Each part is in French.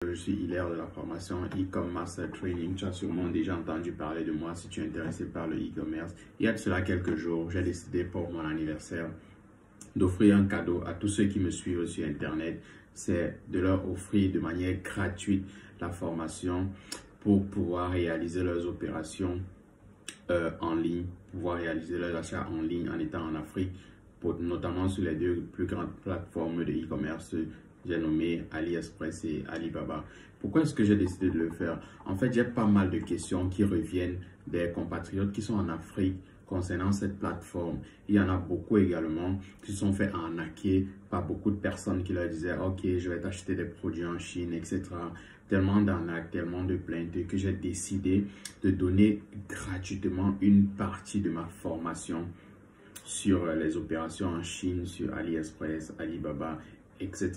Je suis Hilaire de la formation e-commerce training. Tu as sûrement déjà entendu parler de moi si tu es intéressé par le e-commerce. Il y a de cela quelques jours, j'ai décidé pour mon anniversaire d'offrir un cadeau à tous ceux qui me suivent sur Internet. C'est de leur offrir de manière gratuite la formation pour pouvoir réaliser leurs opérations en ligne, pouvoir réaliser leurs achats en ligne en étant en Afrique, notamment sur les deux plus grandes plateformes de e-commerce. J'ai nommé AliExpress et Alibaba. Pourquoi est-ce que j'ai décidé de le faire? En fait, j'ai pas mal de questions qui reviennent des compatriotes qui sont en Afrique concernant cette plateforme. Il y en a beaucoup également qui sont fait arnaquer par beaucoup de personnes qui leur disaient « Ok, je vais t'acheter des produits en Chine, etc. » Tellement d'arnaques, tellement de plaintes que j'ai décidé de donner gratuitement une partie de ma formation sur les opérations en Chine, sur AliExpress, Alibaba, etc.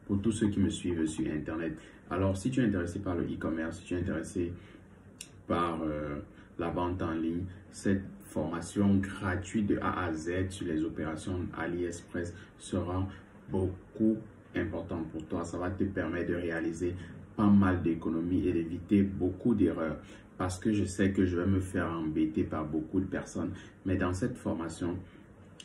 pour tous ceux qui me suivent sur Internet. Alors, si tu es intéressé par le e-commerce, si tu es intéressé par la vente en ligne, cette formation gratuite de A à Z sur les opérations AliExpress sera beaucoup importante pour toi. Ça va te permettre de réaliser pas mal d'économies et d'éviter beaucoup d'erreurs. Parce que je sais que je vais me faire embêter par beaucoup de personnes. Mais dans cette formation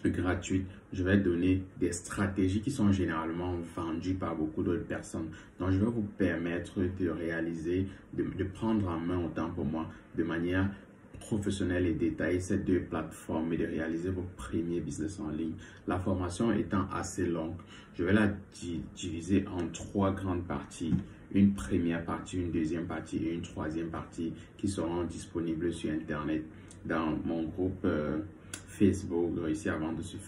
gratuite, je vais donner des stratégies qui sont généralement vendues par beaucoup d'autres personnes. Donc, je vais vous permettre de réaliser, de prendre en main autant pour moi de manière professionnelle et détaillée ces deux plateformes et de réaliser vos premiers business en ligne. La formation étant assez longue, je vais la diviser en trois grandes parties. Une première partie, une deuxième partie et une troisième partie qui seront disponibles sur Internet dans mon groupe Facebook, réussir à vendre sur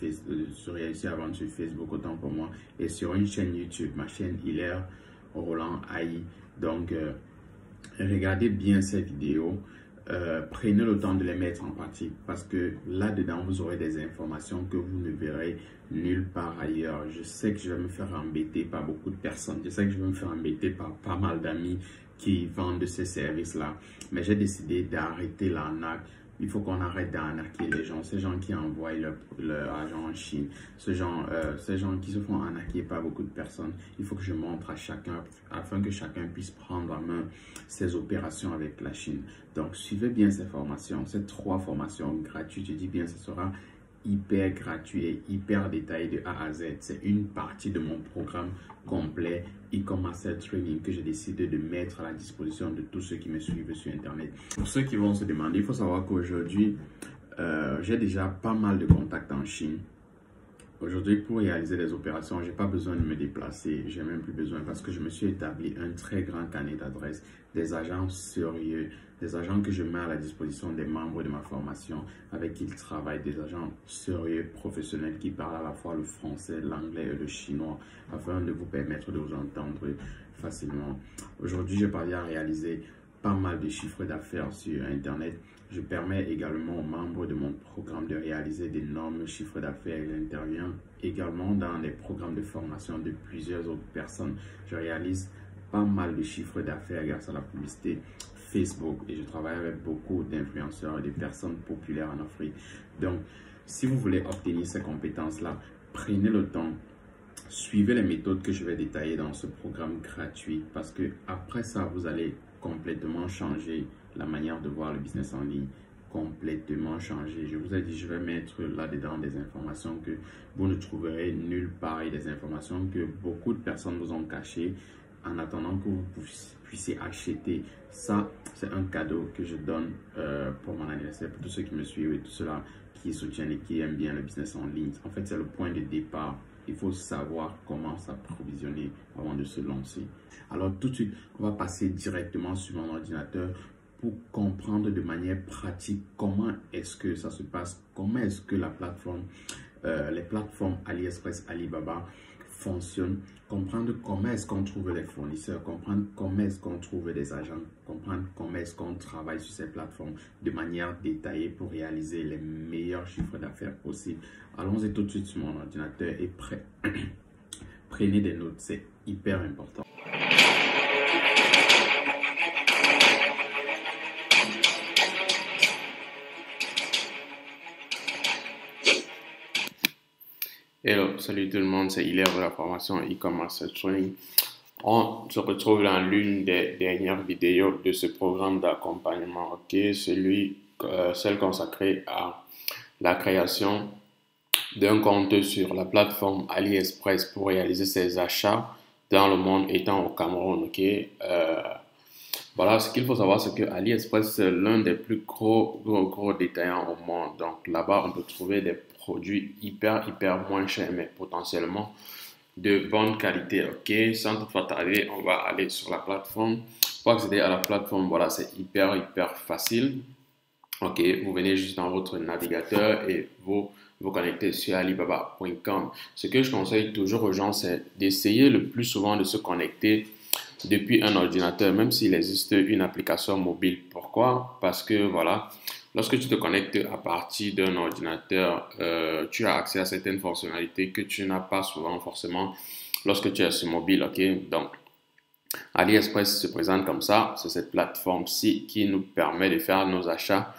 Facebook autant pour moi, et sur une chaîne YouTube, ma chaîne Hilaire Roland AI. Donc, regardez bien ces vidéos, prenez le temps de les mettre en pratique parce que là-dedans, vous aurez des informations que vous ne verrez nulle part ailleurs. Je sais que je vais me faire embêter par beaucoup de personnes, je sais que je vais me faire embêter par pas mal d'amis qui vendent ces services-là, mais j'ai décidé d'arrêter l'arnaque. Il faut qu'on arrête d'arnaquer les gens, ces gens qui envoient leur argent en Chine, ces gens qui se font arnaquer par beaucoup de personnes. Il faut que je montre à chacun afin que chacun puisse prendre en main ses opérations avec la Chine. Donc, suivez bien ces formations, ces trois formations gratuites. Je dis bien, ce sera hyper gratuit et hyper détaillé de A à Z. C'est une partie de mon programme complet e-commerce training que j'ai décidé de mettre à la disposition de tous ceux qui me suivent sur Internet. Pour ceux qui vont se demander, il faut savoir qu'aujourd'hui, j'ai déjà pas mal de contacts en Chine. Aujourd'hui, pour réaliser des opérations, je n'ai pas besoin de me déplacer. Je n'ai même plus besoin parce que je me suis établi un très grand carnet d'adresses, des agents sérieux, des agents que je mets à la disposition des membres de ma formation avec qui ils travaillent, des agents sérieux, professionnels qui parlent à la fois le français, l'anglais et le chinois afin de vous permettre de vous entendre facilement. Aujourd'hui, je parviens à réaliser pas mal de chiffres d'affaires sur Internet. Je permets également aux membres de mon programme de réaliser d'énormes chiffres d'affaires. J'interviens également dans les programmes de formation de plusieurs autres personnes. Je réalise pas mal de chiffres d'affaires grâce à la publicité Facebook et je travaille avec beaucoup d'influenceurs et de personnes populaires en Afrique. Donc, si vous voulez obtenir ces compétences-là, prenez le temps. Suivez les méthodes que je vais détailler dans ce programme gratuit parce que après ça, vous allez complètement changer la manière de voir le business en ligne, complètement changer. Je vous ai dit, je vais mettre là-dedans des informations que vous ne trouverez nulle part et des informations que beaucoup de personnes vous ont cachées en attendant que vous puissiez acheter. Ça, c'est un cadeau que je donne pour mon anniversaire, pour tous ceux qui me suivent et tous ceux-là qui soutiennent et qui aiment bien le business en ligne. En fait, c'est le point de départ. Il faut savoir comment s'approvisionner avant de se lancer. Alors tout de suite, on va passer directement sur mon ordinateur pour comprendre de manière pratique comment est-ce que ça se passe, comment est-ce que la plateforme, les plateformes AliExpress, Alibaba fonctionnent, comprendre comment est-ce qu'on trouve les fournisseurs, comprendre comment est-ce qu'on trouve des agents, comprendre comment est-ce qu'on travaille sur ces plateformes de manière détaillée pour réaliser les meilleurs chiffres d'affaires possibles. Allons-y tout de suite sur mon ordinateur et prenez des notes, c'est hyper important. Hello, salut tout le monde, c'est Hilaire de la formation e-commerce training. On se retrouve dans l'une des dernières vidéos de ce programme d'accompagnement, ok, celle consacrée à la création d'un compte sur la plateforme AliExpress pour réaliser ses achats dans le monde étant au Cameroun, ok. Voilà, ce qu'il faut savoir, c'est que AliExpress, c'est l'un des plus gros détaillants au monde. Donc là-bas, on peut trouver des produits hyper moins chers, mais potentiellement de bonne qualité, ok. Sans toutefois tarder, on va aller sur la plateforme. Pour accéder à la plateforme, voilà, c'est hyper facile. Ok, vous venez juste dans votre navigateur et vous connectez sur alibaba.com. Ce que je conseille toujours aux gens, c'est d'essayer le plus souvent de se connecter depuis un ordinateur, même s'il existe une application mobile. Pourquoi? Parce que voilà, lorsque tu te connectes à partir d'un ordinateur, tu as accès à certaines fonctionnalités que tu n'as pas souvent forcément lorsque tu es sur mobile, ok? Donc, AliExpress se présente comme ça, c'est cette plateforme-ci qui nous permet de faire nos achats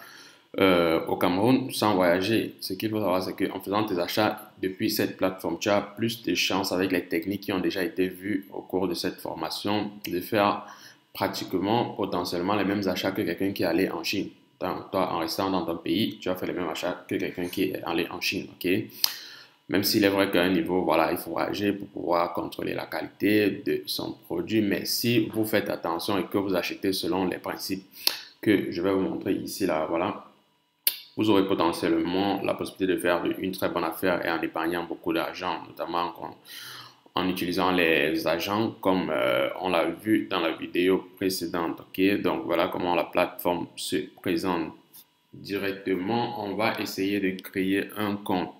au Cameroun sans voyager. Ce qu'il faut savoir, c'est qu'en faisant tes achats depuis cette plateforme, tu as plus de chances avec les techniques qui ont déjà été vues au cours de cette formation de faire pratiquement, potentiellement les mêmes achats que quelqu'un qui est allé en Chine. Donc, toi, en restant dans ton pays, tu as fait les mêmes achats que quelqu'un qui est allé en Chine, ok? Même s'il est vrai qu'à un niveau, voilà, il faut voyager pour pouvoir contrôler la qualité de son produit. Mais si vous faites attention et que vous achetez selon les principes que je vais vous montrer ici, là, voilà, vous aurez potentiellement la possibilité de faire une très bonne affaire et en épargnant beaucoup d'argent, notamment en utilisant les agents comme on l'a vu dans la vidéo précédente. Ok, donc voilà comment la plateforme se présente directement. On va essayer de créer un compte.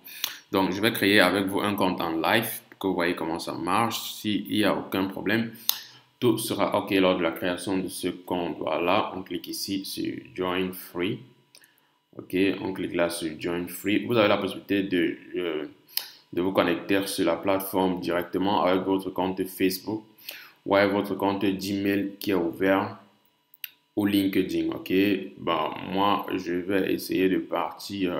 Donc je vais créer avec vous un compte en live pour que vous voyez comment ça marche. S'il n'y a aucun problème, tout sera OK lors de la création de ce compte. Voilà, on clique ici sur Join Free. Ok, on clique là sur Join Free. Vous avez la possibilité de vous connecter sur la plateforme directement avec votre compte Facebook ou avec votre compte Gmail qui est ouvert ou LinkedIn. Ok, bon, moi je vais essayer de partir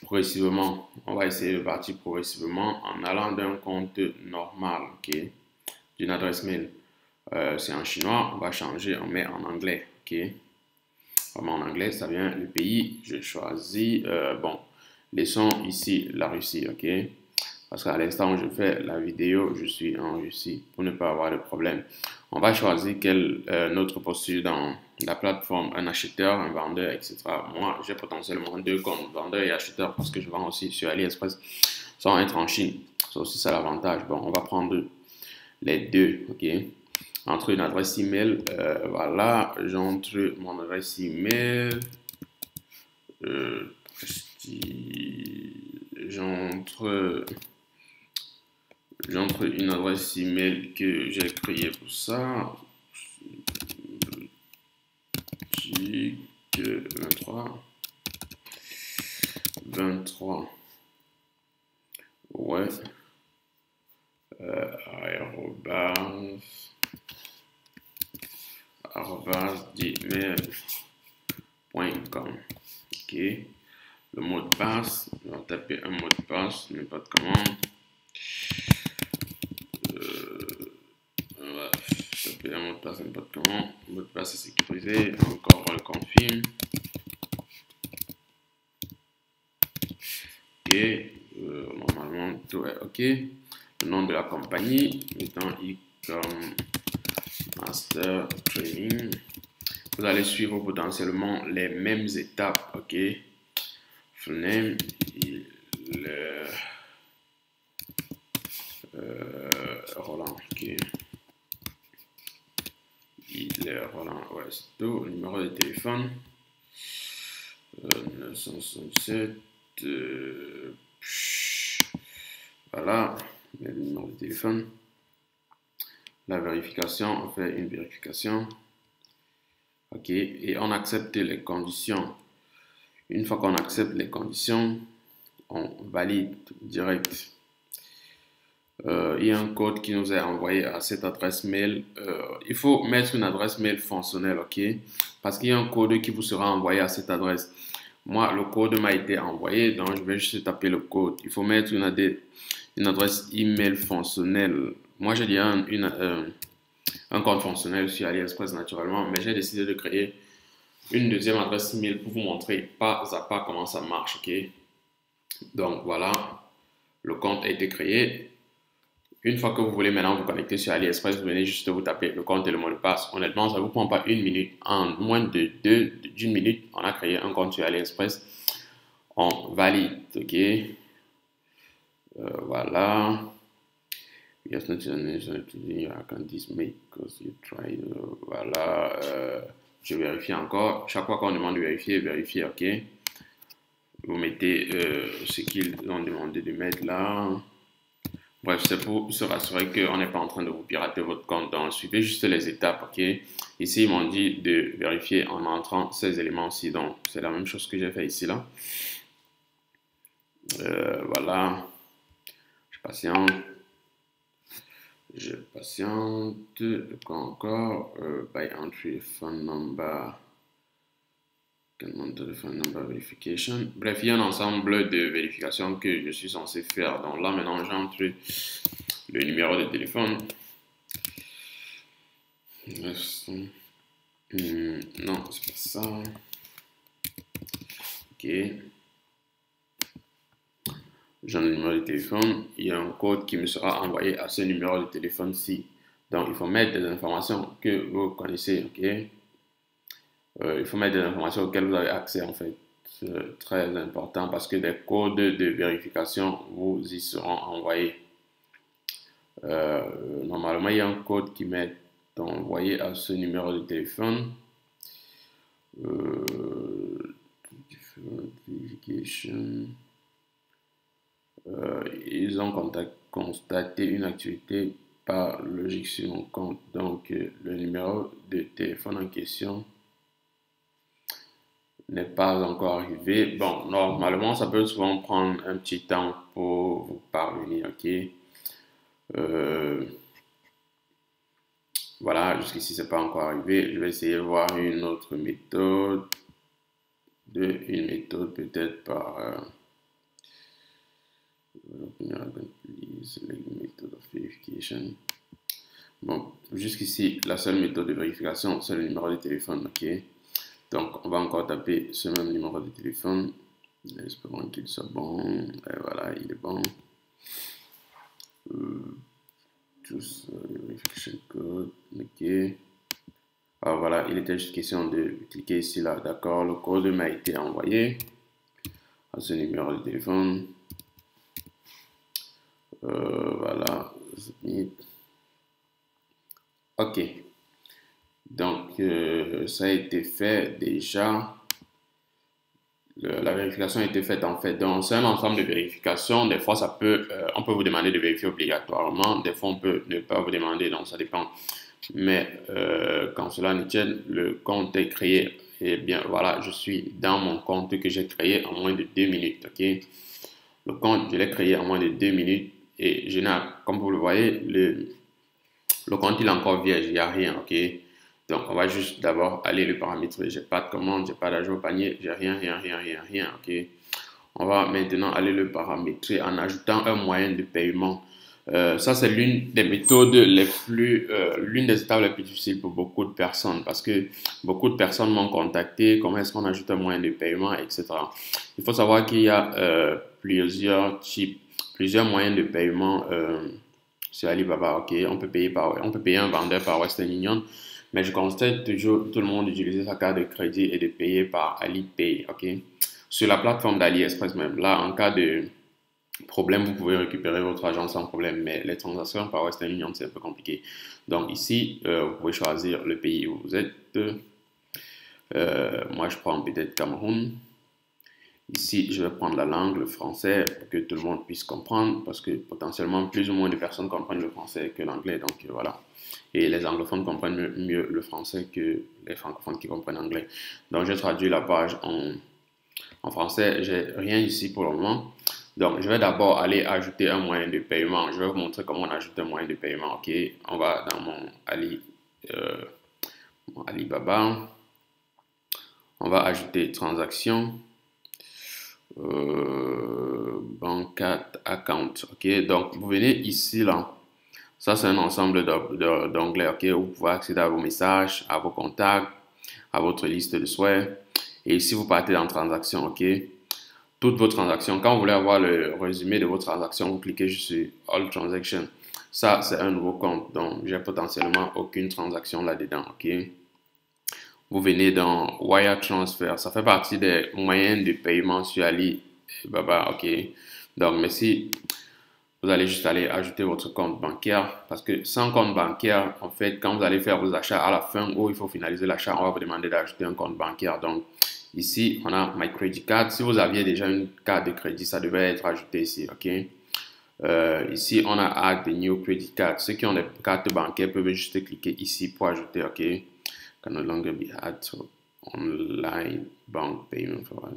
progressivement. On va essayer de partir progressivement en allant d'un compte normal, ok, d'une adresse mail. C'est en chinois, on va changer, on met en anglais, ok. En anglais, ça vient le pays. Je choisis, bon, laissons ici la Russie, ok? Parce qu'à l'instant où je fais la vidéo, je suis en Russie pour ne pas avoir de problème. On va choisir quel notre posture dans la plateforme, un acheteur, un vendeur, etc. Moi, j'ai potentiellement deux comptes, vendeur et acheteur, parce que je vends aussi sur AliExpress sans être en Chine. Ça aussi, c'est l'avantage. Bon, on va prendre les deux, ok? Entre une adresse email, voilà, j'entre mon adresse email, j'entre une adresse email que j'ai créée pour ça, 23, ouais, gmail.com. Ok, le mot de passe, on va taper un mot de passe, n'importe comment. On va taper un mot de passe, n'importe comment. Le mot de passe est sécurisé, encore on le confirme. Ok, normalement tout est ok. Le nom de la compagnie, étant e-com Master Training. Vous allez suivre potentiellement les mêmes étapes, ok. Full name, Roland, ok. Roland, ouais, c'est tout. Numéro de téléphone, 967, voilà, le numéro de téléphone. La vérification, on fait une vérification. Ok, et on accepte les conditions. Une fois qu'on accepte les conditions, on valide direct. Il y a un code qui nous est envoyé à cette adresse mail. Il faut mettre une adresse mail fonctionnelle, ok? Parce qu'il y a un code qui vous sera envoyé à cette adresse. Moi, le code m'a été envoyé, donc je vais juste taper le code. Il faut mettre une adresse email fonctionnelle. moi j'ai déjà un compte fonctionnel sur AliExpress naturellement, mais j'ai décidé de créer une deuxième adresse email pour vous montrer pas à pas comment ça marche, ok? Donc voilà, le compte a été créé. Une fois que vous voulez maintenant vous connecter sur AliExpress, vous venez juste vous taper le compte et le mot de passe. Honnêtement, ça ne vous prend pas une minute. En moins d'une minute, on a créé un compte sur AliExpress. On valide, ok? Voilà. Yes, not I can this make because you try. Voilà. Je vérifie encore. Chaque fois qu'on demande de vérifier, vérifier, ok? Vous mettez ce qu'ils ont demandé de mettre là. Bref, c'est pour se rassurer qu'on n'est pas en train de vous pirater votre compte. Donc, suivez juste les étapes, ok? Ici, ils m'ont dit de vérifier en entrant ces éléments-ci. Donc, c'est la même chose que j'ai fait ici, là. Voilà. Je patiente. Je patiente. Quoi encore? By entry phone number. Phone number verification. Bref, il y a un ensemble de vérifications que je suis censé faire. Donc là, maintenant, j'entre le numéro de téléphone. Non, c'est pas ça. Ok. J'ai le numéro de téléphone. Il y a un code qui me sera envoyé à ce numéro de téléphone-ci. Donc, il faut mettre des informations que vous connaissez, ok? Il faut mettre des informations auxquelles vous avez accès, en fait. C'est très important parce que des codes de vérification vous y seront envoyés. Normalement, il y a un code qui m'est envoyé à ce numéro de téléphone. Verification. Ils ont constaté une activité par logique sur mon compte. Donc, le numéro de téléphone en question n'est pas encore arrivé. Bon, normalement, ça peut souvent prendre un petit temps pour vous parvenir, ok? Voilà, jusqu'ici, c'est pas encore arrivé. Je vais essayer de voir une autre méthode. Une méthode peut-être par... Method of verification. Bon, jusqu'ici, la seule méthode de vérification, c'est le numéro de téléphone, ok? Donc, on va encore taper ce même numéro de téléphone. Espérons qu'il soit bon. Et voilà, il est bon. Choose verification code, ok. Alors voilà, il était juste question de cliquer ici, là, d'accord? Le code m'a été envoyé à ce numéro de téléphone. Voilà, ok. Donc, ça a été fait déjà. La vérification a été faite en fait. Donc, c'est un ensemble de vérifications. Des fois, on peut vous demander de vérifier obligatoirement. Des fois, on peut ne pas vous demander. Donc, ça dépend. Mais quand cela ne tienne, le compte est créé. Et bien, voilà, je suis dans mon compte que j'ai créé en moins de 2 minutes. Ok. Le compte, je l'ai créé en moins de 2 minutes. Et comme vous le voyez, le compte il est encore vierge, il n'y a rien, ok? Donc on va juste d'abord aller le paramétrer. J'ai pas de commande, j'ai pas d'ajout au panier, j'ai rien, ok? On va maintenant aller le paramétrer en ajoutant un moyen de paiement. Ça, c'est l'une des méthodes l'une des étapes les plus difficiles pour beaucoup de personnes parce que beaucoup de personnes m'ont contacté, comment est-ce qu'on ajoute un moyen de paiement, etc. Il faut savoir qu'il y a plusieurs moyens de paiement sur Alibaba, ok. On peut payer un vendeur par Western Union, mais je constate toujours tout le monde utiliser sa carte de crédit et de payer par Alipay, ok. Sur la plateforme d'AliExpress même, là, en cas de problème, vous pouvez récupérer votre argent sans problème, mais les transactions par Western Union, c'est un peu compliqué. Donc ici, vous pouvez choisir le pays où vous êtes. Moi, je prends peut-être Cameroun. Ici, je vais prendre la langue, le français, pour que tout le monde puisse comprendre, parce que potentiellement, plus ou moins de personnes comprennent le français que l'anglais, donc voilà. Et les anglophones comprennent mieux le français que les francophones qui comprennent l'anglais. Donc, j'ai traduit la page en français. J'ai rien ici pour le moment. Donc, je vais d'abord aller ajouter un moyen de paiement. Je vais vous montrer comment on ajoute un moyen de paiement, ok? On va dans mon Alibaba. On va ajouter transaction. Bank account, ok, donc vous venez ici là, Ça, c'est un ensemble d'onglets, ok? Vous pouvez accéder à vos messages, à vos contacts, à votre liste de souhaits. Et ici, vous partez dans transactions, ok? Toutes vos transactions. Quand vous voulez avoir le résumé de vos transactions, vous cliquez juste sur All Transactions. Ça, c'est un nouveau compte, donc j'ai potentiellement aucune transaction là-dedans, ok? Vous venez dans Wire Transfer. Ça fait partie des moyens de paiement sur Alibaba, ok? Donc, merci. Vous allez juste aller ajouter votre compte bancaire parce que sans compte bancaire, en fait, quand vous allez faire vos achats à la fin où il faut finaliser l'achat, on va vous demander d'ajouter un compte bancaire. Donc, ici, on a My Credit Card. Si vous aviez déjà une carte de crédit, ça devait être ajouté ici, ok? Ici, on a Add the New Credit Card. Ceux qui ont des cartes bancaires peuvent juste cliquer ici pour ajouter, ok? Can no longer be added to online bank payment for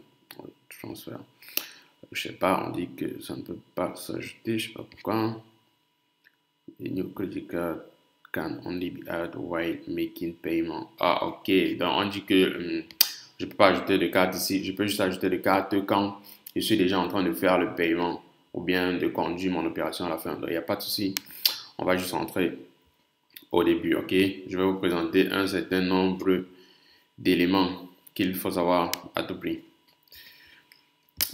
transfer. Je sais pas, on dit que ça ne peut pas s'ajouter, je sais pas pourquoi. The new credit card can only be added while making payment. Ah, ok. Donc, on dit que je peux pas ajouter de carte ici. Je peux juste ajouter de carte quand je suis déjà en train de faire le paiement ou bien de conduire mon opération à la fin. Donc, il n'y a pas de souci. On va juste rentrer au début, ok? Je vais vous présenter un certain nombre d'éléments qu'il faut savoir à tout prix.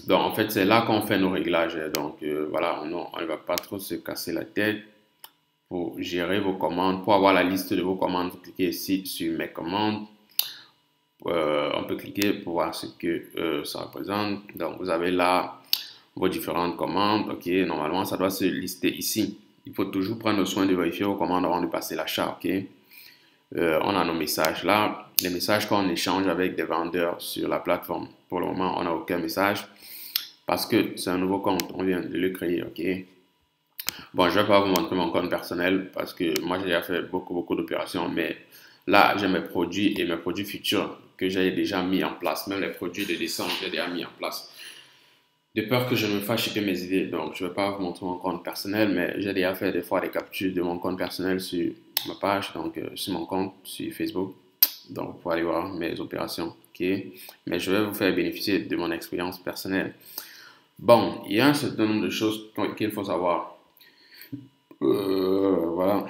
Donc, en fait, c'est là qu'on fait nos réglages. Donc, voilà, on ne va pas trop se casser la tête pour gérer vos commandes. Pour avoir la liste de vos commandes, vous cliquez ici sur Mes commandes. On peut cliquer pour voir ce que ça représente. Donc, vous avez là vos différentes commandes. Ok, normalement, ça doit se lister ici. Il faut toujours prendre soin de vérifier vos commandes avant de passer l'achat. Ok, on a nos messages là, les messages qu'on échange avec des vendeurs sur la plateforme. Pour le moment, on n'a aucun message parce que c'est un nouveau compte. On vient de le créer. Ok. Bon, je ne vais pas vous montrer mon compte personnel parce que moi, j'ai déjà fait beaucoup d'opérations. Mais là, j'ai mes produits et mes produits futurs que j'ai déjà mis en place. Même les produits de décembre, j'ai déjà mis en place. De peur que je ne me fasse shipper mes idées. Donc, je ne vais pas vous montrer mon compte personnel, mais j'ai déjà fait des fois des captures de mon compte personnel sur ma page, donc sur mon compte, sur Facebook. Donc, vous pouvez aller voir mes opérations. Ok. Mais je vais vous faire bénéficier de mon expérience personnelle. Bon, il y a un certain nombre de choses qu'il faut savoir. Voilà.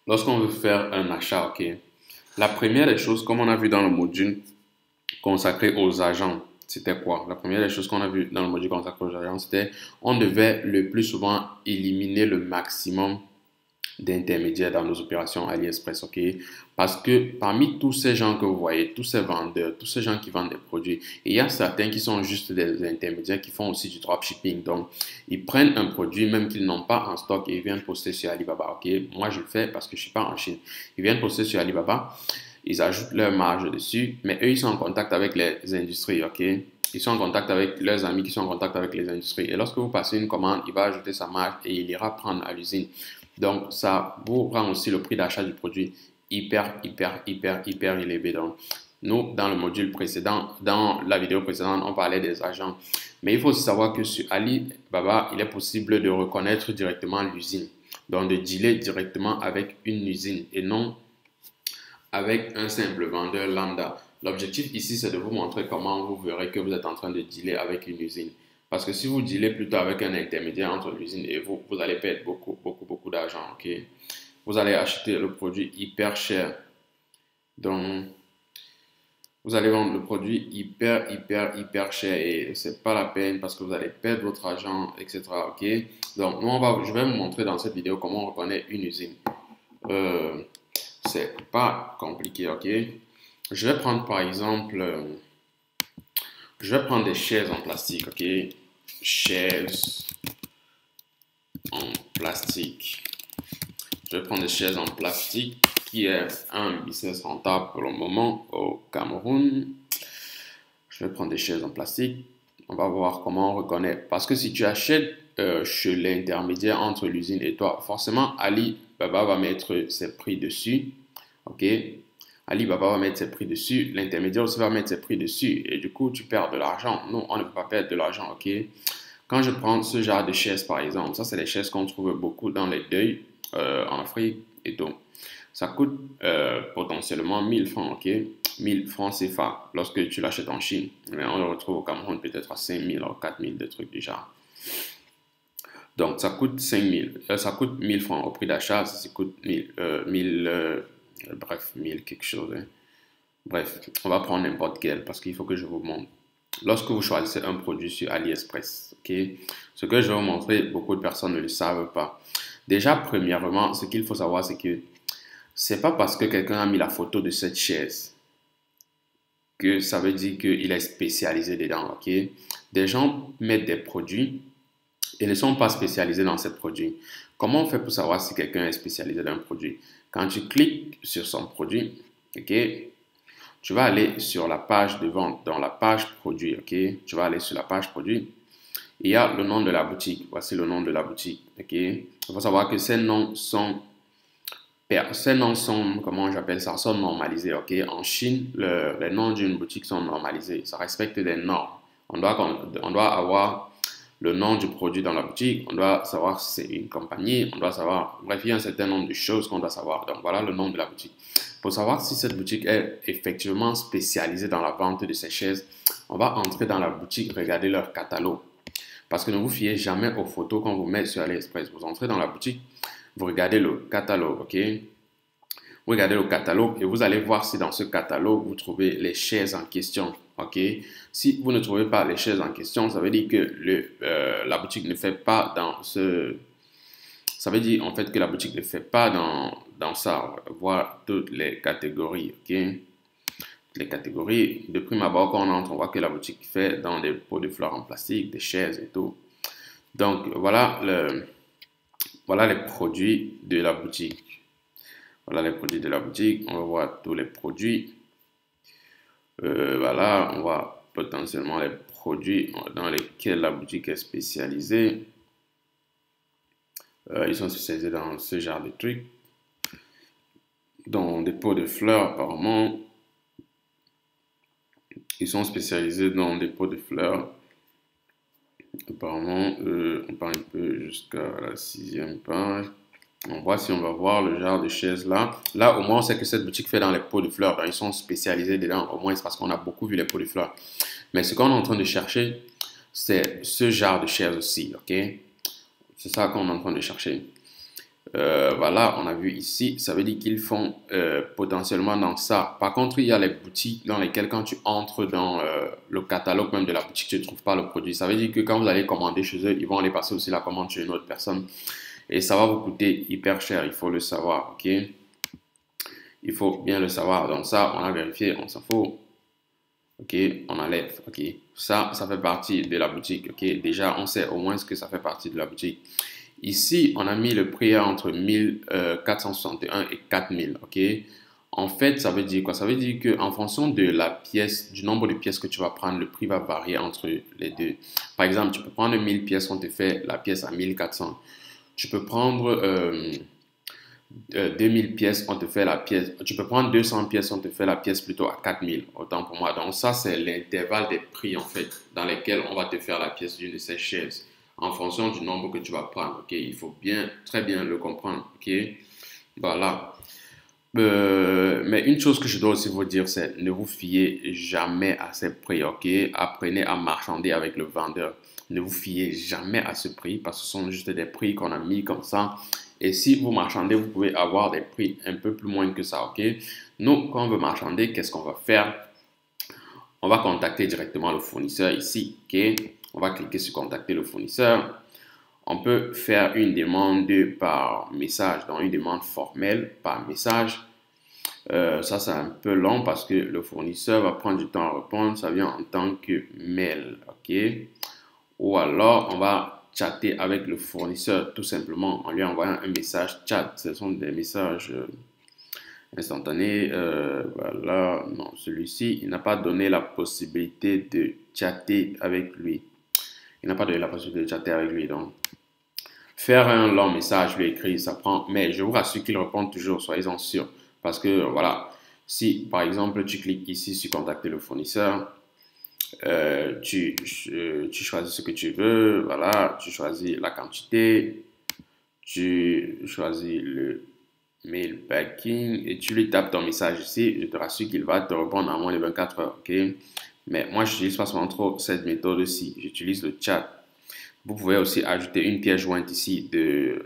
Lorsqu'on veut faire un achat, ok, la première des choses, comme on a vu dans le module consacré aux agents, c'était quoi? La première des choses qu'on a vu dans le module consacré aux agents, c'était on devait le plus souvent éliminer le maximum d'intermédiaires dans nos opérations AliExpress, ok? Parce que parmi tous ces gens que vous voyez, tous ces vendeurs, tous ces gens qui vendent des produits, il y a certains qui sont juste des intermédiaires qui font aussi du dropshipping. Donc, ils prennent un produit même qu'ils n'ont pas en stock et ils viennent poster sur Alibaba, ok? Moi, je le fais parce que je ne suis pas en Chine. Ils viennent poster sur Alibaba, ils ajoutent leur marge dessus, mais eux, ils sont en contact avec les industries, ok? Ils sont en contact avec leurs amis qui sont en contact avec les industries. Et lorsque vous passez une commande, il va ajouter sa marge et il ira prendre à l'usine. Donc, ça vous rend aussi le prix d'achat du produit hyper élevé. Donc, nous, dans le module précédent, dans la vidéo précédente, on parlait des agents. Mais il faut aussi savoir que sur Alibaba, il est possible de reconnaître directement l'usine. Donc, de dealer directement avec une usine et non avec un simple vendeur lambda. L'objectif ici, c'est de vous montrer comment vous verrez que vous êtes en train de dealer avec une usine. Parce que si vous dealez plutôt avec un intermédiaire entre l'usine et vous, vous allez perdre beaucoup d'argent, ok? Vous allez acheter le produit hyper cher. Donc, vous allez vendre le produit hyper cher et c'est pas la peine parce que vous allez perdre votre argent, etc., ok? Donc, je vais vous montrer dans cette vidéo comment on reconnaît une usine. C'est pas compliqué, ok? Je vais prendre par exemple... je vais prendre des chaises en plastique, ok? Chaises en plastique. Je vais prendre des chaises en plastique qui est un business rentable pour le moment au Cameroun. Je vais prendre des chaises en plastique. On va voir comment on reconnaît. Parce que si tu achètes chez l'intermédiaire entre l'usine et toi, forcément, Alibaba va mettre ses prix dessus, ok? Alibaba va mettre ses prix dessus, l'intermédiaire aussi va mettre ses prix dessus et du coup tu perds de l'argent. Nous, on ne peut pas perdre de l'argent, ok? Quand je prends ce genre de chaises par exemple, ça c'est les chaises qu'on trouve beaucoup dans les deuils en Afrique et donc ça coûte potentiellement 1000 francs, ok? 1000 francs CFA lorsque tu l'achètes en Chine. Mais on le retrouve au Cameroun peut-être à 5000 ou 4000, des trucs du genre. Donc, ça coûte 5000, ça coûte 1000 francs au prix d'achat, ça coûte 1000, bref, 1000 quelque chose, hein. Bref, on va prendre n'importe quel parce qu'il faut que je vous montre. Lorsque vous choisissez un produit sur AliExpress, ok, ce que je vais vous montrer, beaucoup de personnes ne le savent pas. Déjà, premièrement, ce qu'il faut savoir, c'est que c'est pas parce que quelqu'un a mis la photo de cette chaise que ça veut dire qu'il est spécialisé dedans, ok. Des gens mettent des produits et ne sont pas spécialisés dans ces produits. Comment on fait pour savoir si quelqu'un est spécialisé dans un produit? Quand tu cliques sur son produit, ok, tu vas aller sur la page de vente, dans la page produit, ok? Tu vas aller sur la page produit. Il y a le nom de la boutique. Voici le nom de la boutique, ok? Il faut savoir que ces noms sont, comment j'appelle ça, sont normalisés, ok? En Chine, les noms d'une boutique sont normalisés. Ça respecte des normes. On doit avoir le nom du produit dans la boutique, on doit savoir si c'est une compagnie, on doit savoir, bref, il y a un certain nombre de choses qu'on doit savoir. Donc voilà le nom de la boutique. Pour savoir si cette boutique est effectivement spécialisée dans la vente de ces chaises, on va entrer dans la boutique, regarder leur catalogue. Parce que ne vous fiez jamais aux photos qu'on vous met sur AliExpress. Vous entrez dans la boutique, vous regardez le catalogue, ok? Vous regardez le catalogue et vous allez voir si dans ce catalogue, vous trouvez les chaises en question. Ok. Si vous ne trouvez pas les chaises en question, ça veut dire que la boutique ne fait pas dans ce... Ça veut dire en fait que la boutique ne fait pas dans ça. Voir toutes les catégories. Ok. Les catégories, de prime abord, quand on entre, on voit que la boutique fait dans des pots de fleurs en plastique, des chaises et tout. Donc voilà les produits de la boutique. Voilà les produits de la boutique. On va voir tous les produits. Voilà, on voit potentiellement les produits dans lesquels la boutique est spécialisée. Ils sont spécialisés dans ce genre de trucs. Dans des pots de fleurs, apparemment. Ils sont spécialisés dans des pots de fleurs. Apparemment, on part un peu jusqu'à la 6e page. On voit si on va voir le genre de chaise là. Là, au moins, on sait que cette boutique fait dans les pots de fleurs. Donc, ils sont spécialisés dedans. Au moins, c'est parce qu'on a beaucoup vu les pots de fleurs. Mais ce qu'on est en train de chercher, c'est ce genre de chaise aussi. Ok? C'est ça qu'on est en train de chercher. Voilà, on a vu ici. Ça veut dire qu'ils font potentiellement dans ça. Par contre, il y a les boutiques dans lesquelles, quand tu entres dans le catalogue même de la boutique, tu ne trouves pas le produit. Ça veut dire que quand vous allez commander chez eux, ils vont aller passer aussi la commande chez une autre personne. Et ça va vous coûter hyper cher, il faut le savoir, ok? Il faut bien le savoir. Donc ça, on a vérifié, on s'en fout. Ok, on enlève, ok? Ça fait partie de la boutique, ok? Déjà, on sait au moins ce que ça fait partie de la boutique. Ici, on a mis le prix entre 1461 et 4000, ok? En fait, ça veut dire quoi? Ça veut dire qu'en fonction de la pièce, du nombre de pièces que tu vas prendre, le prix va varier entre les deux. Par exemple, tu peux prendre 1000 pièces, on te fait la pièce à 1400. Tu peux prendre 2000 pièces, on te fait la pièce. Tu peux prendre 200 pièces, on te fait la pièce plutôt à 4000, autant pour moi. Donc ça, c'est l'intervalle des prix en fait, dans lesquels on va te faire la pièce d'une de ces chaises, en fonction du nombre que tu vas prendre. Ok, il faut très bien le comprendre. Ok, voilà. Mais une chose que je dois aussi vous dire, c'est ne vous fiez jamais à ces prix. Ok, apprenez à marchander avec le vendeur. Ne vous fiez jamais à ce prix parce que ce sont juste des prix qu'on a mis comme ça. Et si vous marchandez, vous pouvez avoir des prix un peu plus moins que ça, ok? Nous, quand on veut marchander, qu'est-ce qu'on va faire? On va contacter directement le fournisseur ici, ok? On va cliquer sur contacter le fournisseur. On peut faire une demande par message, donc une demande formelle par message. Ça, c'est un peu long parce que le fournisseur va prendre du temps à répondre. Ça vient en tant que mail, ok? Ou alors, on va chatter avec le fournisseur tout simplement en lui envoyant un message chat. Ce sont des messages instantanés. Voilà, non, celui-ci, il n'a pas donné la possibilité de chatter avec lui. Il n'a pas donné la possibilité de chatter avec lui. Donc, faire un long message, lui écrire, ça prend. Mais je vous rassure qu'il répond toujours, soyez-en sûrs. Parce que voilà, si par exemple tu cliques ici sur contacter le fournisseur, tu choisis ce que tu veux, voilà, tu choisis la quantité, tu choisis le mail packing et tu lui tapes ton message ici. Je te rassure qu'il va te répondre en moins de 24 heures, ok? Mais moi, je n'utilise pas souvent trop cette méthode-ci. J'utilise le chat. Vous pouvez aussi ajouter une pièce jointe ici,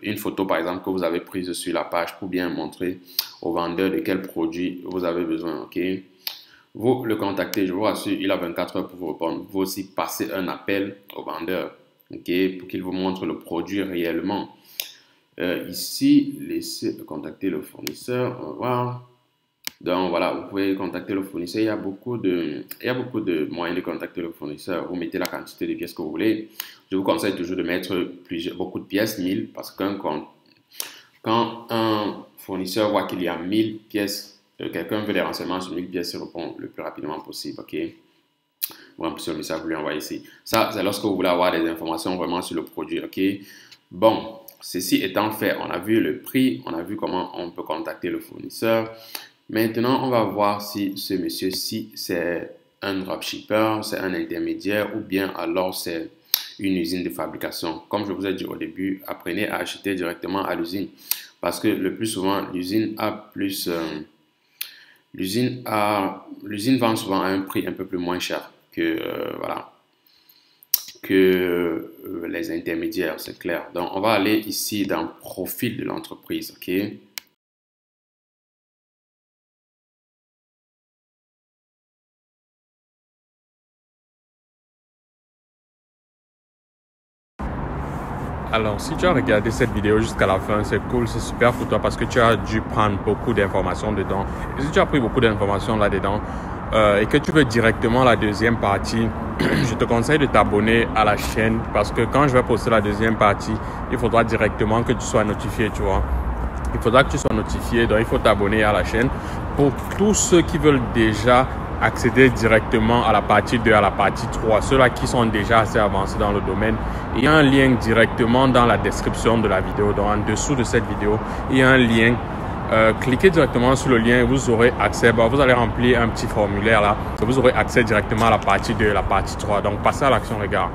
une photo par exemple que vous avez prise sur la page pour bien montrer au vendeur de quel produit vous avez besoin. Ok, vous le contactez, je vous rassure, il a 24 heures pour vous répondre. Vous aussi passer un appel au vendeur, ok, pour qu'il vous montre le produit réellement. Ici, laissez contacter le fournisseur. On va voir. Donc voilà, vous pouvez contacter le fournisseur. Il y a beaucoup de moyens de contacter le fournisseur. Vous mettez la quantité de pièces que vous voulez. Je vous conseille toujours de mettre beaucoup de pièces, 1000, parce que quand un fournisseur voit qu'il y a 1000 pièces, quelqu'un veut des renseignements sur 1000 pièces, il répond le plus rapidement possible. Ok, vous remplissez le message, vous lui envoyez ici. Ça, c'est lorsque vous voulez avoir des informations vraiment sur le produit. Ok, bon. Ceci étant fait, on a vu le prix, on a vu comment on peut contacter le fournisseur. Maintenant, on va voir si ce monsieur-ci, c'est un dropshipper, c'est un intermédiaire ou bien alors c'est une usine de fabrication. Comme je vous ai dit au début, apprenez à acheter directement à l'usine parce que le plus souvent, l'usine vend souvent à un prix un peu plus moins cher que, les intermédiaires, c'est clair. Donc, on va aller ici dans profil de l'entreprise, ok? Alors, si tu as regardé cette vidéo jusqu'à la fin, c'est cool, c'est super pour toi parce que tu as dû prendre beaucoup d'informations dedans. Et si tu as pris beaucoup d'informations là-dedans et que tu veux directement la deuxième partie, je te conseille de t'abonner à la chaîne parce que quand je vais poster la deuxième partie, il faudra directement que tu sois notifié, tu vois. Il faudra que tu sois notifié, donc il faut t'abonner à la chaîne. Pour tous ceux qui veulent déjà accéder directement à la partie 2, à la partie 3, ceux-là qui sont déjà assez avancés dans le domaine, il y a un lien directement dans la description de la vidéo, donc en dessous de cette vidéo, il y a un lien. Cliquez directement sur le lien et vous aurez accès, vous allez remplir un petit formulaire là, et vous aurez accès directement à la partie 2 et la partie 3. Donc passez à l'action les gars.